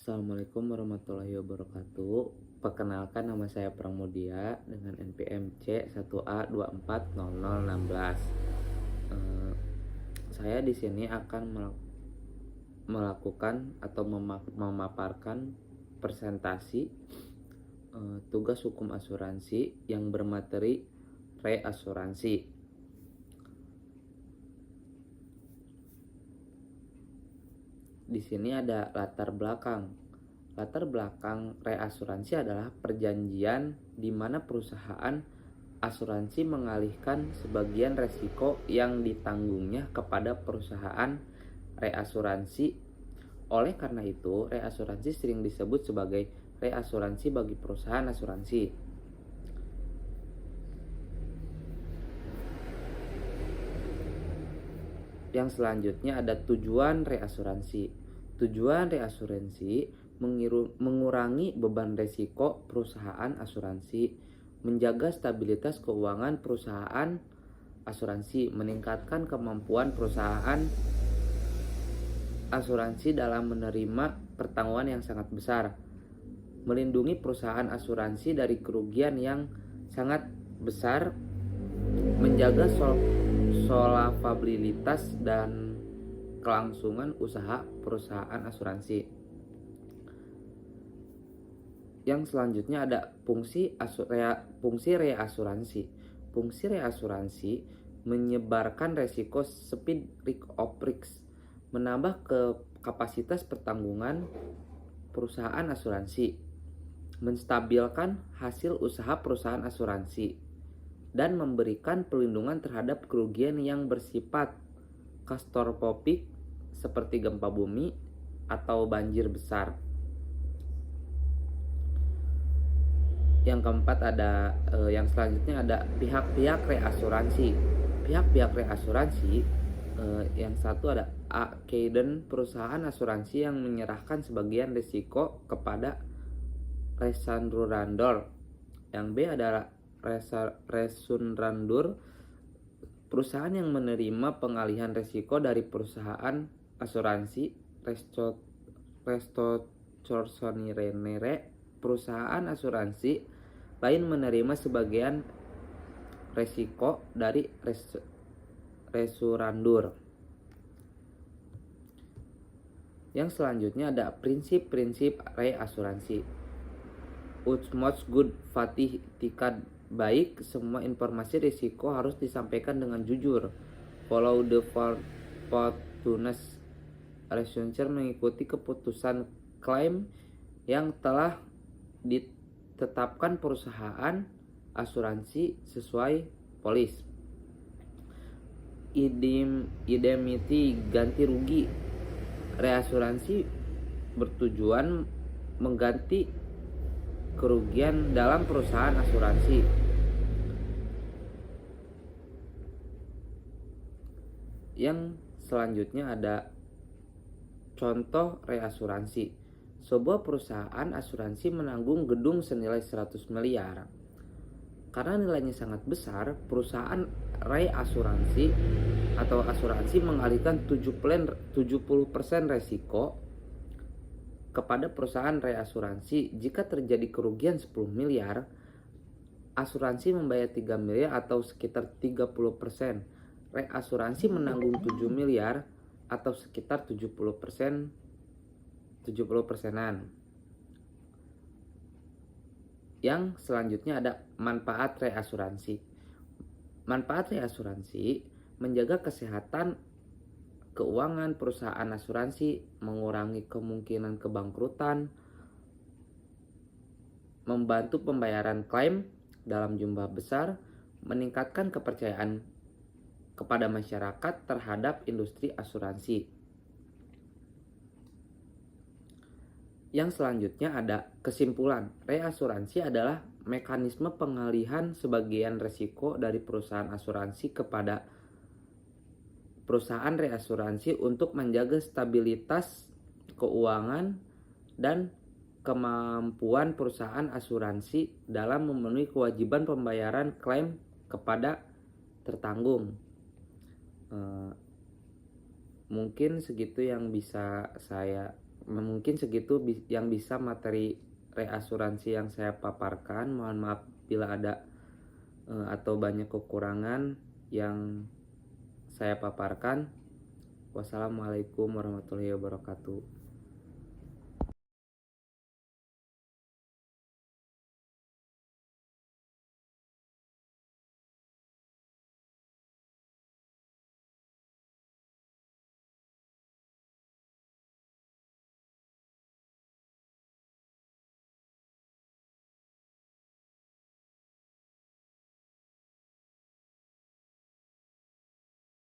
Assalamualaikum warahmatullahi wabarakatuh. Perkenalkan, nama saya Pramudia dengan NPM C1A240016. Eh, saya di sini akan melakukan atau memaparkan presentasi tugas hukum asuransi yang bermateri reasuransi. Di sini ada latar belakang. Latar belakang reasuransi adalah perjanjian di mana perusahaan asuransi mengalihkan sebagian resiko yang ditanggungnya kepada perusahaan reasuransi. Oleh karena itu, reasuransi sering disebut sebagai reasuransi bagi perusahaan asuransi. Yang selanjutnya ada tujuan reasuransi. Tujuan reasuransi mengurangi beban risiko perusahaan asuransi, menjaga stabilitas keuangan perusahaan asuransi, meningkatkan kemampuan perusahaan asuransi dalam menerima pertanggungan yang sangat besar, melindungi perusahaan asuransi dari kerugian yang sangat besar, menjaga solvabilitas dan kelangsungan usaha perusahaan asuransi. Yang selanjutnya ada fungsi reasuransi. Fungsi reasuransi menyebarkan resiko speed of risk, menambah kapasitas pertanggungan perusahaan asuransi, menstabilkan hasil usaha perusahaan asuransi, dan memberikan perlindungan terhadap kerugian yang bersifat katastrofik seperti gempa bumi atau banjir besar. Yang keempat yang selanjutnya ada pihak-pihak reasuransi. Pihak-pihak reasuransi yang satu ada Kaiden, perusahaan asuransi yang menyerahkan sebagian risiko kepada resunrandur. Yang B adalah resunrandur, perusahaan yang menerima pengalihan risiko dari perusahaan asuransi. Restorasionire, perusahaan asuransi lain menerima sebagian risiko dari resunrandur. Yang selanjutnya ada prinsip-prinsip reasuransi. Utmost good fatih, etikat baik, semua informasi risiko harus disampaikan dengan jujur. Follow the fortunes reassurance, mengikuti keputusan klaim yang telah ditetapkan perusahaan asuransi sesuai polis. Indemnity, ganti rugi. Reasuransi bertujuan mengganti kerugian dalam perusahaan asuransi. Yang selanjutnya ada contoh reasuransi. Sebuah perusahaan asuransi menanggung gedung senilai 100 miliar. Karena nilainya sangat besar, perusahaan reasuransi atau asuransi mengalihkan 70% resiko kepada perusahaan reasuransi. Jika terjadi kerugian 10 miliar, asuransi membayar 3 miliar atau sekitar 30%. Reasuransi menanggung 7 miliar atau sekitar 70%-an. Yang selanjutnya ada manfaat reasuransi. Manfaat reasuransi menjaga kesehatan keuangan perusahaan asuransi, mengurangi kemungkinan kebangkrutan, membantu pembayaran klaim dalam jumlah besar, meningkatkan kepercayaan kepada masyarakat terhadap industri asuransi. Yang selanjutnya ada kesimpulan. Reasuransi adalah mekanisme pengalihan sebagian risiko dari perusahaan asuransi kepada perusahaan reasuransi untuk menjaga stabilitas keuangan dan kemampuan perusahaan asuransi dalam memenuhi kewajiban pembayaran klaim kepada tertanggung. Mungkin segitu yang bisa saya mungkin segitu yang bisa materi reasuransi yang saya paparkan. Mohon maaf bila ada atau banyak kekurangan yang saya paparkan. Wassalamualaikum warahmatullahi wabarakatuh.